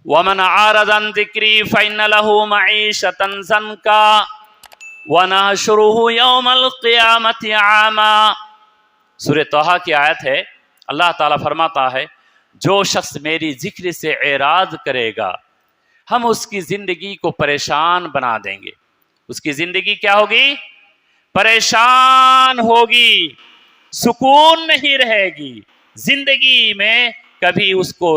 वमन आरज़ अन ज़िक्री फ़इन्न लहू मईशतन ज़न्का वनहशुरुहु यौमल क़ियामति आमा। सूरह तोहा की आयत है। अल्लाह ताला फरमाता है, जो शख्स मेरी जिक्र से एराज करेगा हम उसकी जिंदगी को परेशान बना देंगे। उसकी जिंदगी क्या होगी? परेशान होगी, सुकून नहीं रहेगी जिंदगी में, कभी उसको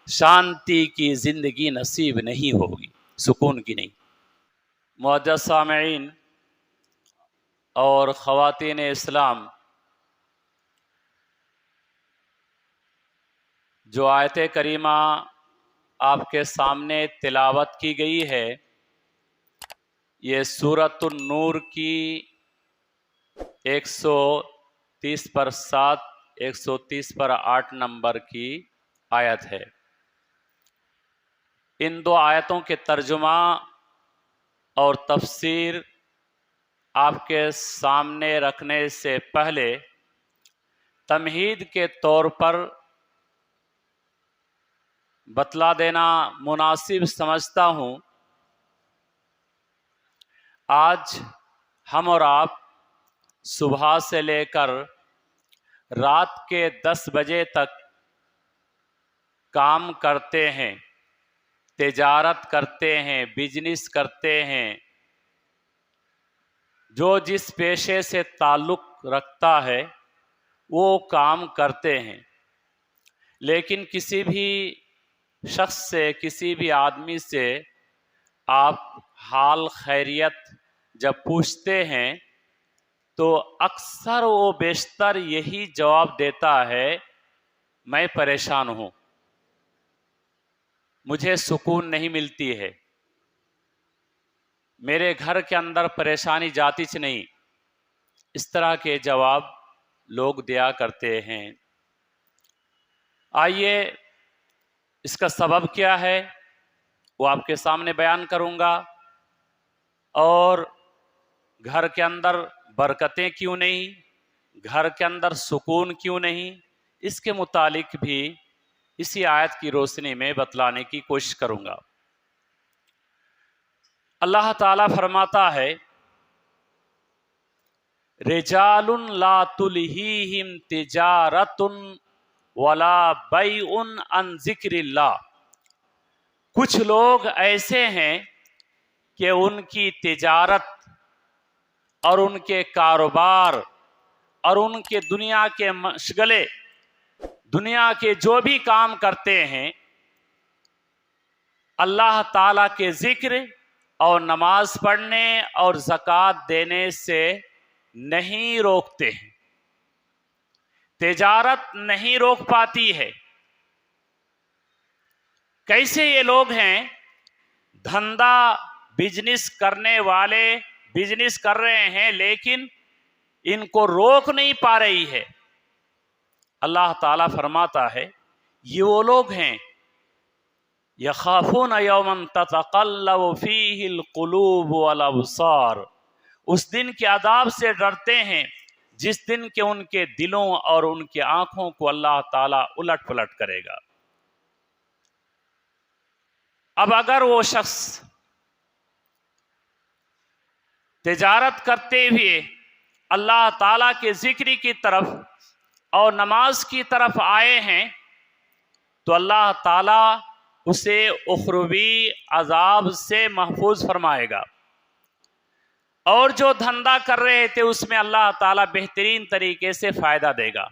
शांति की जिंदगी नसीब नहीं होगी, सुकून की नहीं। मुअज़्ज़ज़ सामिईन और ख़वातीन इस्लाम, जो आयत करीमा आपके सामने तिलावत की गई है, ये सूरतुन नूर की 130 पर 7, 130 पर 8 नंबर की आयत है। इन दो आयतों के तर्जुमा और तफसीर आपके सामने रखने से पहले तमहीद के तौर पर बतला देना मुनासिब समझता हूँ। आज हम और आप सुबह से लेकर रात के 10 बजे तक काम करते हैं, तिजारत करते हैं, बिजनेस करते हैं, जो जिस पेशे से ताल्लुक़ रखता है वो काम करते हैं। लेकिन किसी भी शख्स से, किसी भी आदमी से आप हाल खैरियत जब पूछते हैं तो अक्सर वो बेशतर यही जवाब देता है, मैं परेशान हूँ, मुझे सुकून नहीं मिलती है, मेरे घर के अंदर परेशानी जातीच नहीं। इस तरह के जवाब लोग दिया करते हैं। आइए इसका सबब क्या है वो आपके सामने बयान करूँगा, और घर के अंदर बरकतें क्यों नहीं, घर के अंदर सुकून क्यों नहीं, इसके मुतालिक भी इसी आयत की रोशनी में बतलाने की कोशिश करूँगा। अल्लाह ताला फरमाता है, रिजालुन ला तुलहीहिम तिजारतुन वला बैउन अन ज़िक्रिल्लाह। कुछ लोग ऐसे हैं कि उनकी तिजारत और उनके कारोबार और उनके दुनिया के मशगले, दुनिया के जो भी काम करते हैं, अल्लाह ताला के ज़िक्र और नमाज पढ़ने और ज़कात देने से नहीं रोकते हैं। तिजारत नहीं रोक पाती है। कैसे ये लोग हैं? धंधा बिजनेस करने वाले बिजनेस कर रहे हैं, लेकिन इनको रोक नहीं पा रही है। अल्लाह ताला फरमाता है, ये वो लोग हैं, यखाफून यौमन ततक़ल्लबु फ़ीहिल क़ुलूब वल अब्सार, उस दिन के अज़ाब से डरते हैं जिस दिन के उनके दिलों और उनकी आंखों को अल्लाह ताला उलट पुलट करेगा। अब अगर वो शख्स तिजारत करते हुए अल्लाह ताला के ज़िक्र की तरफ और नमाज की तरफ आए हैं तो अल्लाह ताला उसे उखरवी अजाब से महफूज फरमाएगा, और जो धंधा कर रहे थे उसमें अल्लाह ताला बेहतरीन तरीके से फ़ायदा देगा।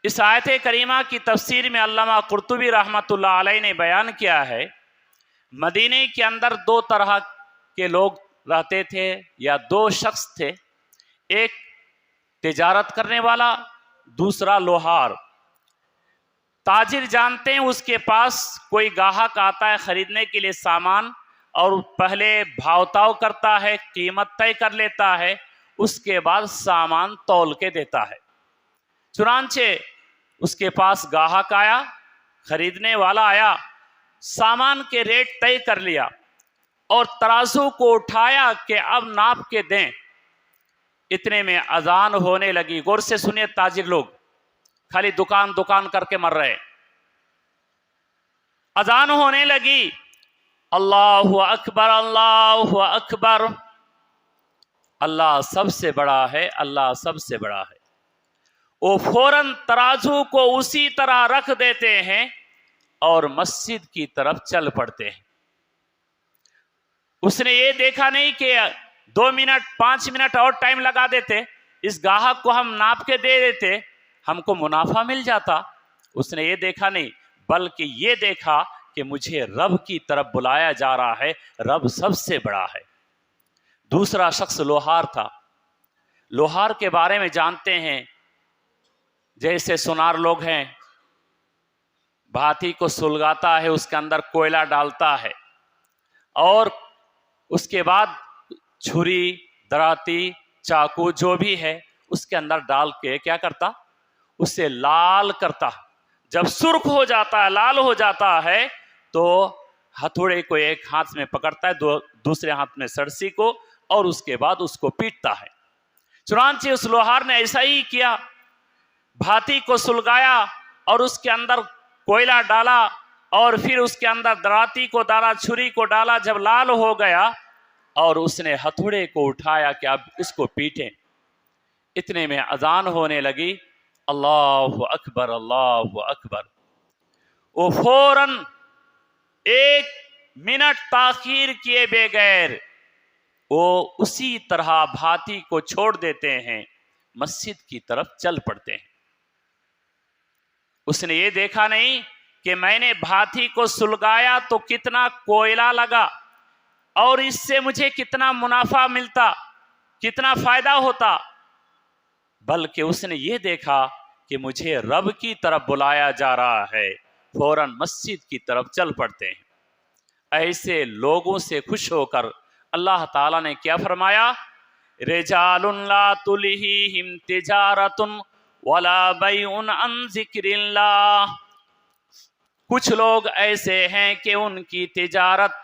इस आयत करीमा की तफसीर में अल्लामा कुर्तुबी रहमतुल्लाह अलैह ने बयान किया है, मदीने के अंदर दो तरह के लोग रहते थे, या दो शख्स थे, एक तिजारत करने वाला, दूसरा लोहार। ताजिर जानते हैं, उसके पास कोई गाहक आता है खरीदने के लिए सामान, और पहले भावताव करता है, कीमत तय कर लेता है, उसके बाद सामान तौल के देता है। चुनांचे उसके पास गाहक आया, खरीदने वाला आया, सामान के रेट तय कर लिया और तराजू को उठाया कि अब नाप के दें। इतने में अजान होने लगी। गौर से सुनिए ताजिर लोग, खाली दुकान दुकान करके मर रहे। अजान होने लगी, अल्लाहु अकबर अल्लाहु अकबर, अल्लाह सबसे बड़ा है, अल्लाह सबसे बड़ा है। वो फौरन तराजू को उसी तरह रख देते हैं और मस्जिद की तरफ चल पड़ते हैं। उसने ये देखा नहीं कि 2 मिनट 5 मिनट और टाइम लगा देते, इस ग्राहक को हम नाप के दे देते, हमको मुनाफा मिल जाता। उसने ये देखा नहीं, बल्कि ये देखा कि मुझे रब की तरफ बुलाया जा रहा है, रब सबसे बड़ा है। दूसरा शख्स लोहार था। लोहार के बारे में जानते हैं, जैसे सुनार लोग हैं, भाती को सुलगाता है, उसके अंदर कोयला डालता है और उसके बाद छुरी, दराती, चाकू जो भी है उसके अंदर डाल के क्या करता, उसे लाल करता। जब सुर्ख हो जाता है, लाल हो जाता है, तो हथौड़े को एक हाथ में पकड़ता है, दूसरे हाथ में सरसी को, और उसके बाद उसको पीटता है। चुनांचे उस लोहार ने ऐसा ही किया, भाती को सुलगाया और उसके अंदर कोयला डाला और फिर उसके अंदर दराती को डाला, छुरी को डाला। जब लाल हो गया और उसने हथौड़े को उठाया कि अब इसको पीटें, इतने में अजान होने लगी, अल्लाहु अकबर अल्लाहु अकबर। वो फौरन 1 मिनट ताखीर किए बगैर वो उसी तरह भाती को छोड़ देते हैं, मस्जिद की तरफ चल पड़ते हैं। उसने ये देखा नहीं कि मैंने भाती को सुलगाया तो कितना कोयला लगा और इससे मुझे कितना मुनाफा मिलता, कितना फायदा होता, बल्कि उसने ये देखा कि मुझे रब की तरफ बुलाया जा रहा है, फौरन मस्जिद की तरफ चल पड़ते हैं। ऐसे लोगों से खुश होकर अल्लाह ताला ने क्या फरमाया, रिजालुन ला तुलहीहिम तिजारतुन वला बैउन अन जिक्रिल्लाह। कुछ लोग ऐसे हैं कि उनकी तिजारत,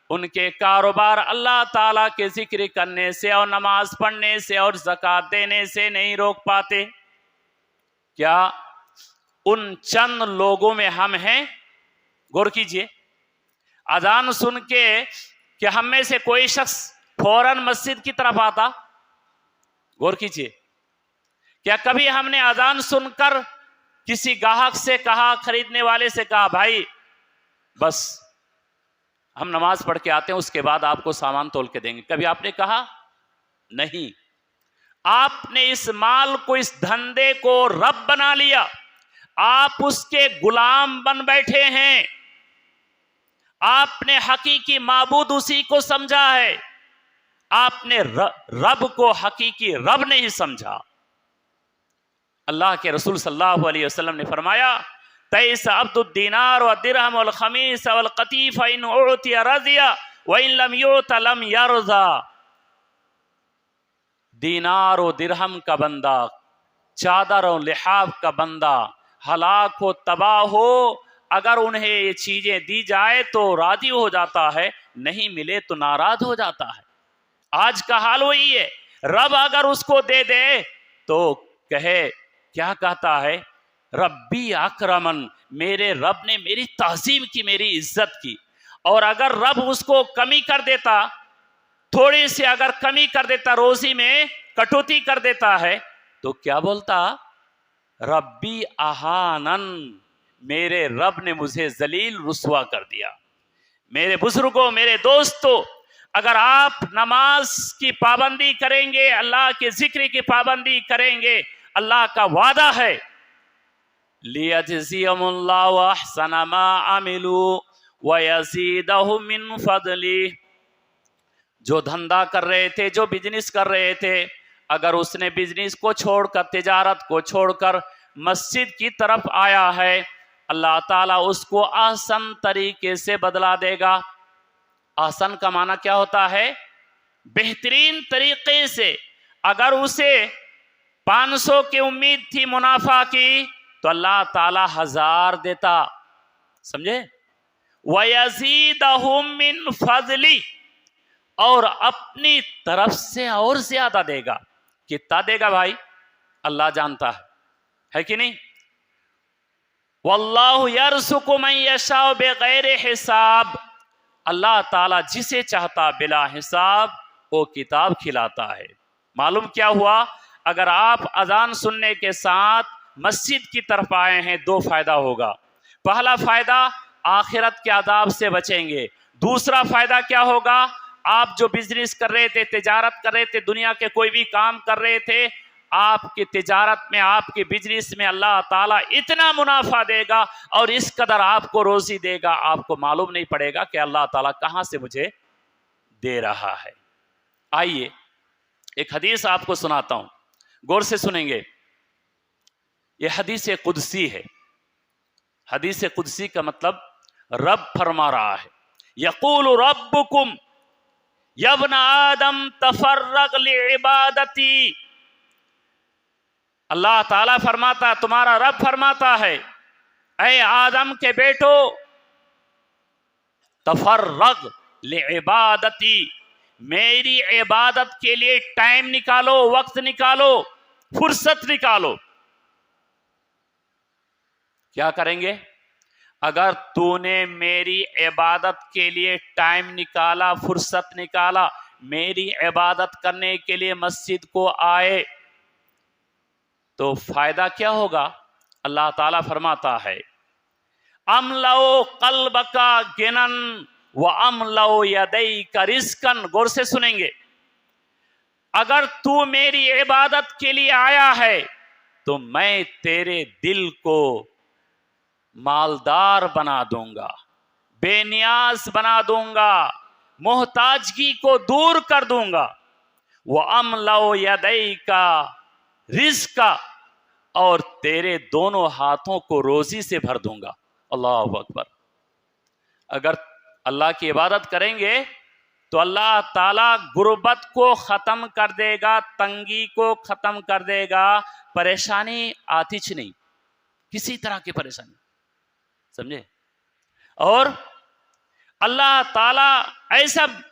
उनके कारोबार अल्लाह ताला के जिक्र करने से और नमाज पढ़ने से और ज़कात देने से नहीं रोक पाते। क्या उन चंद लोगों में हम हैं? गौर कीजिए, अजान सुन के कि हम में से कोई शख्स फौरन मस्जिद की तरफ आता? गौर कीजिए, क्या कभी हमने अजान सुनकर किसी ग्राहक से कहा, खरीदने वाले से कहा, भाई बस हम नमाज पढ़ के आते हैं, उसके बाद आपको सामान तोल के देंगे? कभी आपने कहा? नहीं। आपने इस माल को, इस धंधे को रब बना लिया, आप उसके गुलाम बन बैठे हैं। आपने हकीकी माबूद उसी को समझा है, आपने रब को हकीकी रब नहीं समझा। अल्लाह के रसूल सल्लल्लाहु अलैहि वसल्लम ने फरमाया, तैस अब्दुद दीनार व दिरहम वल खमीस वल कतीफ इन उतिया रज़िया व इन लम युता लम यरज़ा। दीनार और दिरहम का बंदा, चादर और लिहाफ का बंदा हलाक हो, तबाह हो, अगर उन्हें ये चीजें दी जाए तो राजी हो जाता है, नहीं मिले तो नाराज हो जाता है। आज का हाल वही है। रब अगर उसको दे दे तो कहे, क्या कहता है, रब्बी अकरमन, मेरे रब ने मेरी तहजीम की, मेरी इज्जत की। और अगर रब उसको कमी कर देता, थोड़ी सी अगर कमी कर देता, रोजी में कटौती कर देता है, तो क्या बोलता, रब्बी अहानन, मेरे रब ने मुझे जलील रुस्वा कर दिया। मेरे बुजुर्गों, मेरे दोस्तों, अगर आप नमाज की पाबंदी करेंगे, अल्लाह के जिक्र की पाबंदी करेंगे, अल्लाह का वादा है, लियजज़ियहुमुल्लाहु अहसना मा अमिलू व यज़ीदहुम मिन फज़ली। जो धंधा कर रहे थे, जो बिजनेस कर रहे थे, अगर उसने बिजनेस को छोड़कर, तिजारत को छोड़कर मस्जिद की तरफ आया है, अल्लाह ताला उसको आसान तरीके से बदला देगा। आसान का माना क्या होता है? बेहतरीन तरीके से। अगर उसे 500 की उम्मीद थी मुनाफा की, तो अल्लाह ताला 1000 देता, समझे? वयज़ीदहुम मिन फज़ली, और अपनी तरफ से और ज्यादा देगा। कितना देगा भाई? अल्लाह जानता है कि नहीं? वल्लाहु यरज़ुक़ु मन यशाअ बिग़ैर हिसाब, अल्लाह ताला जिसे चाहता बिला हिसाब वो किताब खिलाता है। मालूम क्या हुआ, अगर आप अजान सुनने के साथ मस्जिद की तरफ आए हैं, दो फायदा होगा। पहला फायदा, आखिरत के अज़ाब से बचेंगे। दूसरा फायदा क्या होगा, आप जो बिजनेस कर रहे थे, तिजारत कर रहे थे, दुनिया के कोई भी काम कर रहे थे, आपकी तिजारत में, आपके बिजनेस में अल्लाह ताला इतना मुनाफा देगा और इस कदर आपको रोजी देगा, आपको मालूम नहीं पड़ेगा कि अल्लाह ताला कहां से मुझे दे रहा है। आइए एक हदीस आपको सुनाता हूं, गौर से सुनेंगे। यह हदीस कुदसी है। हदीस कुदसी का मतलब रब फरमा रहा है, यक़ूलु रब्बुकुम यब्न आदम तफर्रग लिइबादती। अल्लाह ताला फरमाता है, तुम्हारा रब फरमाता है, ऐ आदम के बेटो, तफर्रग लिइबादती, मेरी इबादत के लिए टाइम निकालो, वक्त निकालो, फुर्सत निकालो। क्या करेंगे, अगर तूने मेरी इबादत के लिए टाइम निकाला, फुर्सत निकाला, मेरी इबादत करने के लिए मस्जिद को आए, तो फायदा क्या होगा। अल्लाह ताला फरमाता है, अमलो कल्बका गिनन व अमलो यदैका रिज़्कन। गौर से सुनेंगे, अगर तू मेरी इबादत के लिए आया है तो मैं तेरे दिल को मालदार बना दूंगा, बेनियाज बना दूंगा, मोहताजगी को दूर कर दूंगा। वह अमलो यदैका रिज़्का, और तेरे दोनों हाथों को रोजी से भर दूंगा। अल्लाहु अकबर। अगर अल्लाह की इबादत करेंगे तो अल्लाह ताला गुर्बत को खत्म कर देगा, तंगी को खत्म कर देगा, परेशानी आतिश नहीं, किसी तरह की परेशानी, समझे। और अल्लाह ताला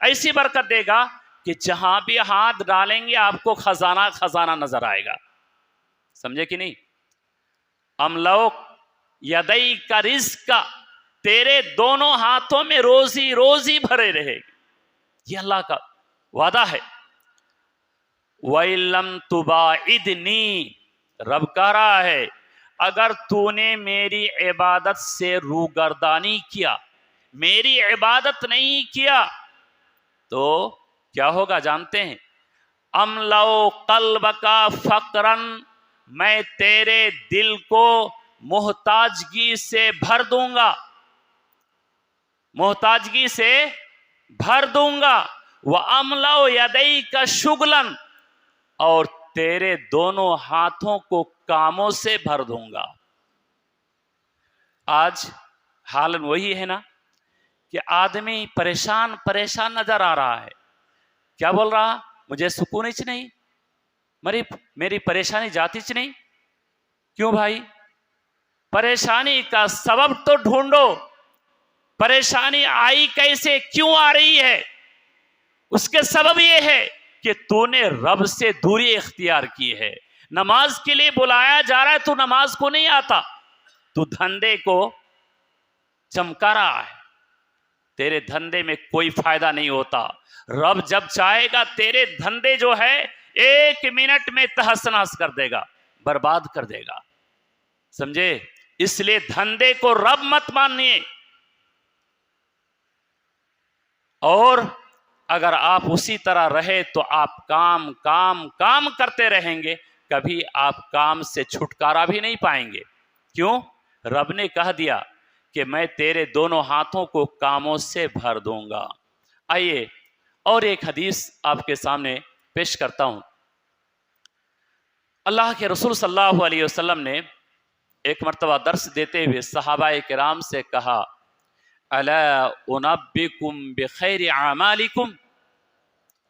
ऐसी बरकत देगा कि जहां भी हाथ डालेंगे आपको खजाना खजाना नजर आएगा, समझे कि नहीं। अमलो यदई का रिज़्क, तेरे दोनों हाथों में रोजी रोजी भरे रहेगी, ये अल्लाह का वादा है। वइलम तुबाइदनी, रब कह रहा है, अगर तूने मेरी इबादत से रूगर्दानी किया, मेरी इबादत नहीं किया, तो क्या होगा जानते हैं। अमलो कल्बका फकरन, मैं तेरे दिल को मोहताजगी से भर दूंगा, मोहताजगी से भर दूंगा। वह अमलो यदई का शुगलन, और तेरे दोनों हाथों को कामों से भर दूंगा। आज हाल वही है ना कि आदमी परेशान परेशान नजर आ रहा है। क्या बोल रहा, मुझे सुकून ही नहीं, मेरी परेशानी जाती नहीं। क्यों भाई, परेशानी का सबब तो ढूंढो, परेशानी आई कैसे, क्यों आ रही है। उसके सबब यह है कि तूने रब से दूरी इख्तियार की है। नमाज के लिए बुलाया जा रहा है, तू नमाज को नहीं आता, तू धंधे को चमका रहा है, तेरे धंधे में कोई फायदा नहीं होता। रब जब चाहेगा तेरे धंधे जो है 1 मिनट में तहस नहस कर देगा, बर्बाद कर देगा, समझे। इसलिए धंधे को रब मत मानिए। और अगर आप उसी तरह रहे तो आप काम काम काम करते रहेंगे, कभी आप काम से छुटकारा भी नहीं पाएंगे। क्यों, रब ने कह दिया कि मैं तेरे दोनों हाथों को कामों से भर दूंगा। आइए और एक हदीस आपके सामने पेश करता हूं। अल्लाह के रसूल सल्लल्लाहु अलैहि वसल्लम ने एक मर्तबा दर्स देते हुए सहाबाए किराम से कहा, अला उनब्बिकुम बिखैरि आमालिकुम,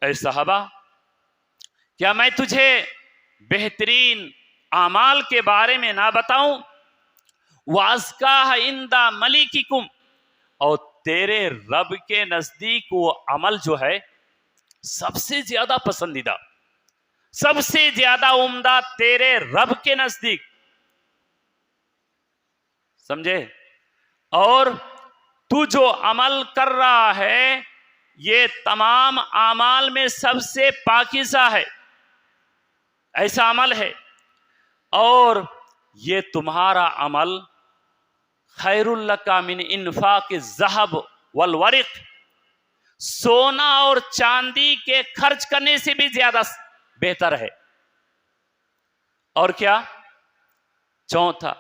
ऐ सहाबा, क्या मैं तुझे बेहतरीन आमाल के बारे में ना बताऊं। वाज़का इंदा मलिकिकुम, और तेरे रब के नजदीक वो अमल जो है सबसे ज्यादा पसंदीदा, सबसे ज्यादा उम्दा तेरे रब के नजदीक, समझे। और तू जो अमल कर रहा है ये तमाम आमाल में सबसे पाकीज़ा है, ऐसा अमल है। और ये तुम्हारा अमल खैरुल लका मिन इन्फाक़ ज़हब वल वरिक़, सोना और चांदी के खर्च करने से भी ज्यादा बेहतर है। और क्या? चौथा,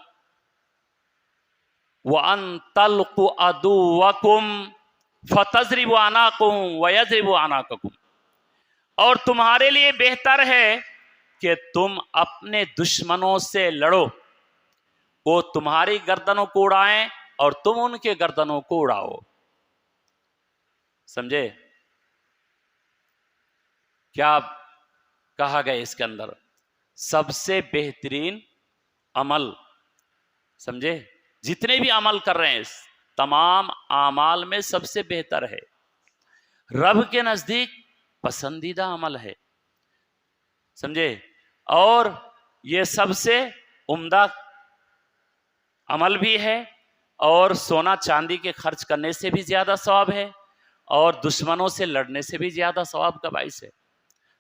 व अन तल्क़ु अदुव्वकुम फतज़रिबु अनाकुम व यज़रिबु अनाकुम, और तुम्हारे लिए बेहतर है कि तुम अपने दुश्मनों से लड़ो, वो तुम्हारी गर्दनों को उड़ाएं और तुम उनके गर्दनों को उड़ाओ। समझे क्या कहा गया इसके अंदर? सबसे बेहतरीन अमल, समझे, जितने भी अमल कर रहे हैं तमाम आमाल में सबसे बेहतर है, रब के नजदीक पसंदीदा अमल है, समझे। और ये सबसे उम्दा अमल भी है, और सोना चांदी के खर्च करने से भी ज्यादा सवाब है, और दुश्मनों से लड़ने से भी ज्यादा सवाब का बाइस है।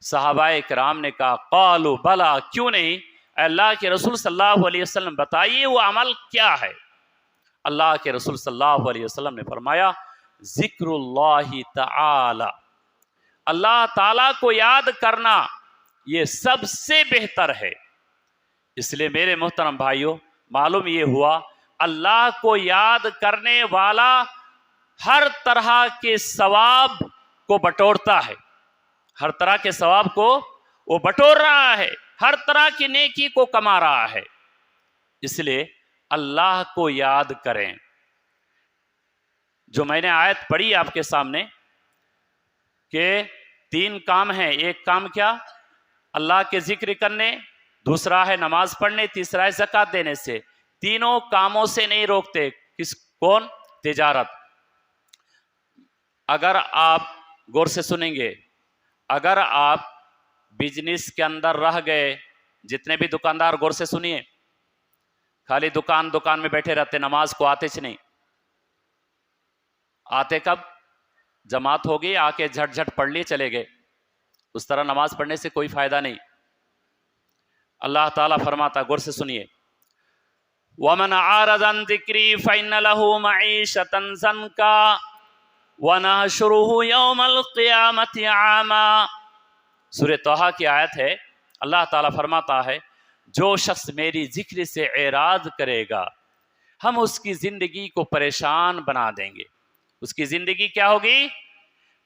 सहाबाए किराम ने कहा क़ालू बला, क्यों नहीं, अल्लाह के रसूल सल्लल्लाहु अलैहि वसल्लम बताइए वो अमल क्या है। अल्लाह के रसूल सल्लल्लाहु अलैहि वसल्लम ने फरमाया ज़िक्रुल्लाहि तआला, अल्लाह ताला को याद करना ये सबसे बेहतर है। इसलिए मेरे मोहतरम भाइयों, मालूम ये हुआ अल्लाह को याद करने वाला हर तरह के सवाब को बटोरता है, हर तरह के सवाब को वो बटोर रहा है, हर तरह की नेकी को कमा रहा है। इसलिए अल्लाह को याद करें। जो मैंने आयत पढ़ी आपके सामने कि 3 काम हैं, एक काम क्या, अल्लाह के जिक्र करने, दूसरा है नमाज पढ़ने, तीसरा है ज़कात देने से। तीनों कामों से नहीं रोकते। कौन? तिजारत। अगर आप गौर से सुनेंगे, अगर आप बिजनेस के अंदर रह गए, जितने भी दुकानदार गौर से सुनिए, खाली दुकान में बैठे रहते, नमाज को आते नहीं। आते कब? जमात होगी, आके झट पढ़ लिए चले गए। उस तरह नमाज पढ़ने से कोई फायदा नहीं। अल्लाह ताला फरमाता, गौर से सुनिए, वमन आरद अन ज़िक्री फ़इन्न लहू मईशतन ज़न्का व नहशुरुहु यौमल क़ियामति आमा। सूरह तोहा की आयत है। अल्लाह ताला फरमाता है, जो शख्स मेरी जिक्र से एराद करेगा हम उसकी जिंदगी को परेशान बना देंगे। उसकी जिंदगी क्या होगी?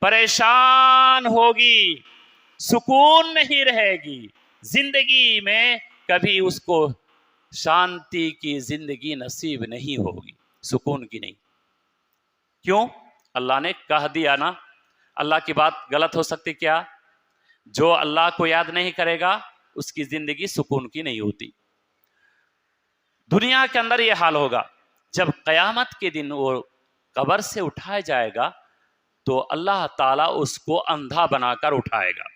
परेशान होगी, सुकून नहीं रहेगी जिंदगी में, कभी उसको शांति की जिंदगी नसीब नहीं होगी, सुकून की नहीं। क्यों? अल्लाह ने कह दिया ना। अल्लाह की बात गलत हो सकती क्या? जो अल्लाह को याद नहीं करेगा उसकी जिंदगी सुकून की नहीं होती। दुनिया के अंदर यह हाल होगा, जब कयामत के दिन वो कब्र से उठाया जाएगा तो अल्लाह ताला उसको अंधा बनाकर उठाएगा।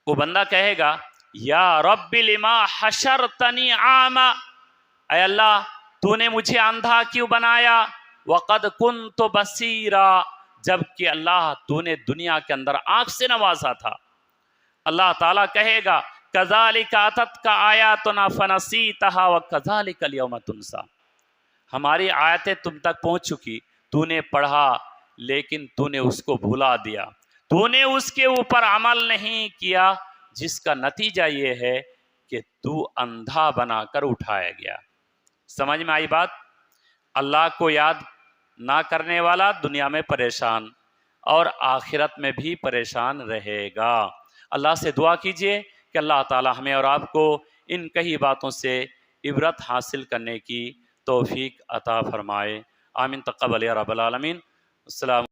वो बंदा कहेगा, या रब्बी लिमा हशरतनी आमा, ऐ अल्लाह तूने मुझे अंधा क्यों बनाया, वक़द कुन्तु बसीरा, जबकि अल्लाह तूने दुनिया के अंदर आंख से नवाजा था। अल्लाह ताला कहेगा, कज़ालिका अततका आयातुना फनसीतहा व कज़ालिकल यौम तुनसा, हमारी आयतें तुम तक पहुंच चुकी, तूने पढ़ा लेकिन तूने उसको भुला दिया, तूने उसके ऊपर अमल नहीं किया, जिसका नतीजा ये है कि तू अंधा बनाकर उठाया गया। समझ में आई बात? अल्लाह को याद ना करने वाला दुनिया में परेशान और आखिरत में भी परेशान रहेगा। अल्लाह से दुआ कीजिए कि अल्लाह ताला हमें और आपको इन कई बातों से इबरत हासिल करने की तौफीक अता फरमाए। आमीन तक़ब्बल या रब्बल आलमीन। अस्सलाम।